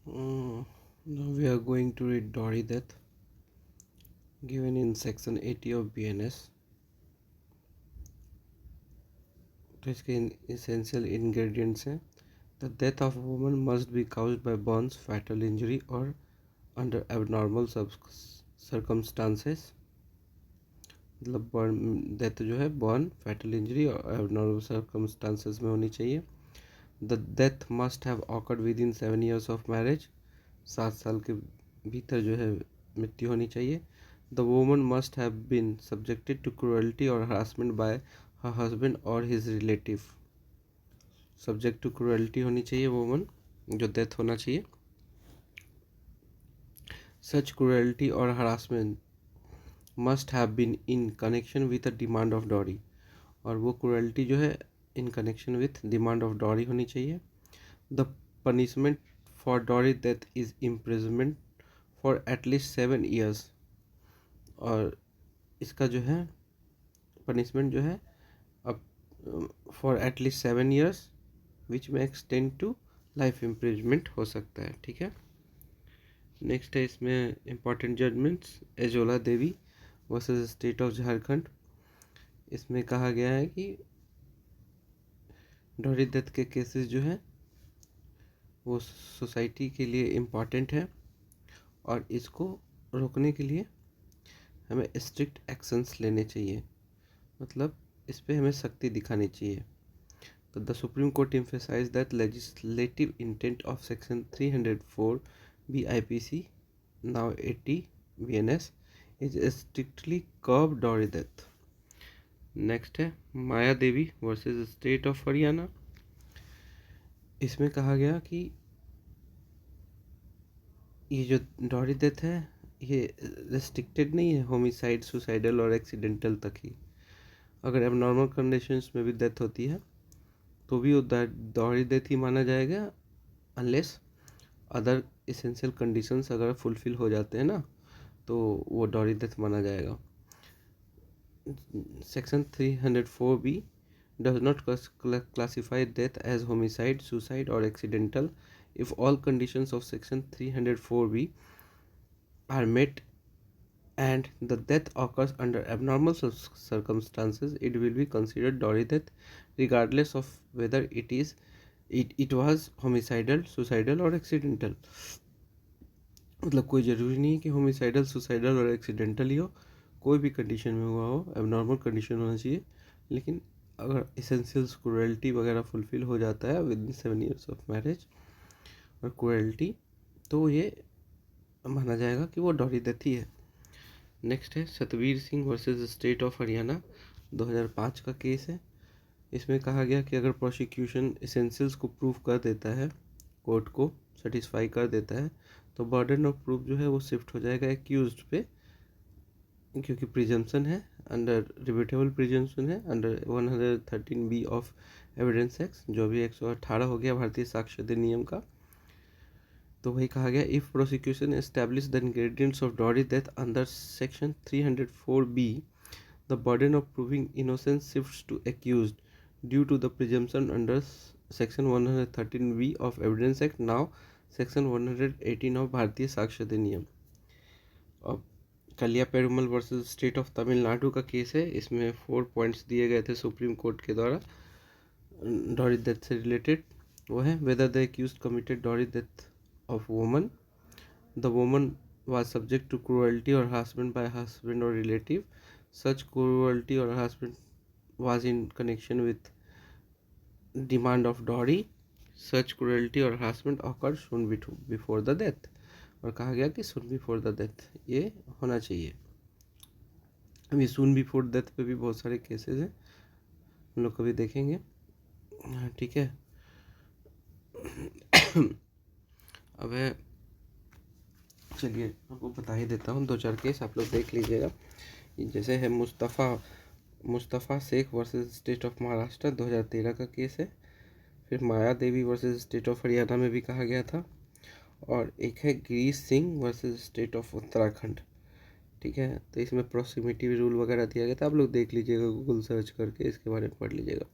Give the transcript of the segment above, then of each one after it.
Now we are going to read Dory death given in section 80 of BNS. तो इसके essential ingredients हैं. The death of a woman must be caused by burns, fatal injury or under abnormal circumstances. मतलब burn death जो है burn, fatal injury और abnormal circumstances में होनी चाहिए. The death must have occurred within 7 years of marriage. 7 साल के भीतर जो है मृत्यु होनी चाहिए. The woman must have been subjected to cruelty और हरासमेंट बाय हर हस्बैंड और his relative. Subject to cruelty होनी चाहिए वुमन जो डेथ होना चाहिए. सच क्रूअल्टी और harassment must have been in connection with a demand of dowry. और वो क्रूअल्टी जो है in connection with demand of dowry होनी चाहिए. The punishment for dowry death is imprisonment for at least 7 years. और इसका जो है पनिशमेंट जो है अब फॉर एटलीस्ट 7 years विच में एक्सटेंड टू लाइफ इम्प्रिजमेंट हो सकता है. ठीक है. नेक्स्ट है इसमें important judgments. Ajola Devi versus state of Jharkhand. इसमें कहा गया है कि डॉरी डेथ के केसेस जो है वो सोसाइटी के लिए इम्पॉर्टेंट है और इसको रोकने के लिए हमें स्ट्रिक्ट एक्शंस लेने चाहिए. मतलब इस पे हमें सख्ती दिखानी चाहिए. तो the supreme court emphasize that legislative intent of section 304 BIPC now 80 BNS is strictly curb dowry death. Next है माया Devi versus state of Haryana. इसमें कहा गया कि ये जो डॉरी डेथ है ये रेस्ट्रिक्टेड नहीं है होमिसाइड, सुसाइडल और एक्सीडेंटल तक ही. अगर एबनॉर्मल कंडीशंस में भी डेथ होती है तो भी वो डॉरी डेथ ही माना जाएगा अनलेस अदर इसेंशियल कंडीशंस अगर फुलफिल हो जाते हैं ना तो वो डॉरी डेथ माना जाएगा. Section 304B does not classify death as homicide, suicide or accidental. If all conditions of section 304B are met and the death occurs under abnormal circumstances, it will be considered dowry death regardless of whether it was homicidal, suicidal or accidental. मतलब कोई ज़रूरी नहीं कि homicidal, suicidal और accidental ही हो. कोई भी condition में हुआ हो, एबनॉर्मल कंडीशन होना चाहिए. लेकिन अगर इसेंशियल्स क्रूएल्टी वगैरह फुलफिल हो जाता है with in 7 years of marriage और क्रूएल्टी तो ये माना जाएगा कि वो डॉरी डेथ ही है. नेक्स्ट है Satvir Singh versus state of Haryana. 2005 का केस है. इसमें कहा गया कि अगर प्रोसिक्यूशन इसेंशियल्स को प्रूव कर देता है, कोर्ट को सेटिस्फाई कर देता है, तो बर्डन ऑफ प्रूफ जो है वो शिफ्ट हो जाएगा एक्यूज्ड पे. क्योंकि प्रिजम्पशन है, अंडर रिबेटेबल प्रिजम्पशन है under 113B of evidence act, जो भी 118 हो गया भारतीय साक्ष्य अधिनियम का. तो वही कहा गया if prosecution establish the ingredients of dowry death under section 304B the burden of proving innocence shifts to accused due to the presumption under section 113B of evidence act, now section 118 of Bharatiya Sakshya Adhiniyam. अब Kaliya Perumal versus state of Tamil Nadu का case है. इसमें 4 points दिए गए थे supreme court के द्वारा dowry death से रिलेटेड. वो है whether the accused committed dowry death of woman, the woman was subject to cruelty और हरासमेंट बाय हस्बैंड और रिलेटिव, सच क्रूअल्टी और harassment was in connection with demand of dowry, such cruelty और harassment occurred soon before the death. और कहा गया कि सून before the death ये होना चाहिए. अभी सून बिफोर डेथ पे भी बहुत सारे केसेस हैं, हम लोग कभी देखेंगे. ठीक है. अब है, चलिए आपको बता ही देता हूँ 2-4 केस आप लोग देख लीजिएगा. जैसे है Mustafa Sheikh versus state of Maharashtra, 2013 का केस है. फिर Maya Devi versus state of Haryana में भी कहा गया था. और एक है Girish Singh versus state of Uttarakhand. ठीक है. तो इसमें प्रोक्सिमिटी रूल वगैरह दिया गया था, आप लोग देख लीजिएगा गूगल सर्च करके इसके बारे में पढ़ लीजिएगा.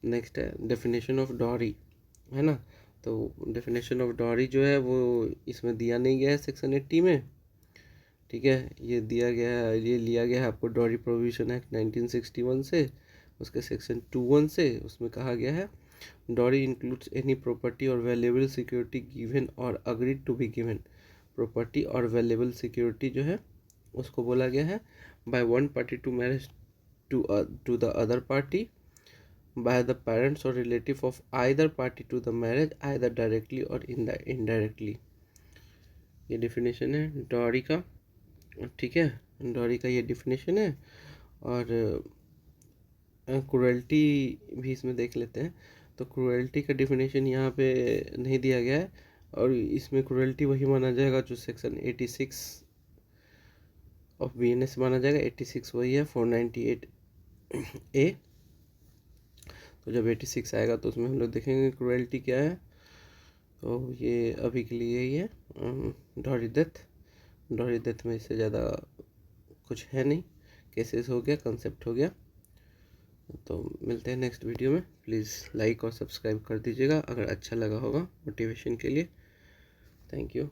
नेक्स्ट है डेफिनेशन ऑफ डॉरी, है ना. तो डेफिनेशन ऑफ डॉरी जो है वो इसमें दिया नहीं गया है सेक्शन 80 में, ठीक है। ये दिया गया है, ये लिया गया है आपको डॉरी प्रोविजन एक्ट 1961 से, उसके सेक्शन 21 से। उसमें कहा गया है डॉरी इंक्लूड्स एनी प्रॉपर्टी और वैल्यूएबल सिक्योरिटी गिवन और agreed to be given. Property और वैल्यूएबल सिक्योरिटी जो है उसको बोला गया है by one party to marriage to the other party, by the parents or relative of either party to the marriage either directly or indirectly। ये definition है dowry का, ठीक है। डॉरी का ये डेफिनेशन है। और क्रुएल्टी भी इसमें देख लेते हैं। तो क्रुएल्टी का डेफिनेशन यहाँ पे नहीं दिया गया है, और इसमें क्रुएल्टी वही माना जाएगा जो सेक्शन 86 ऑफ BNS माना जाएगा। 86 वही है 498A। तो जब 86 आएगा तो उसमें हम लोग देखेंगे क्रुएल्टी क्या है। तो ये अभी के लिए यही है डॉरी डेथ। डॉरी डेथ में इससे ज़्यादा कुछ है नहीं, केसेस हो गया, कंसेप्ट हो गया। तो मिलते हैं नेक्स्ट वीडियो में। प्लीज़ लाइक और सब्सक्राइब कर दीजिएगा अगर अच्छा लगा होगा मोटिवेशन के लिए। Thank you.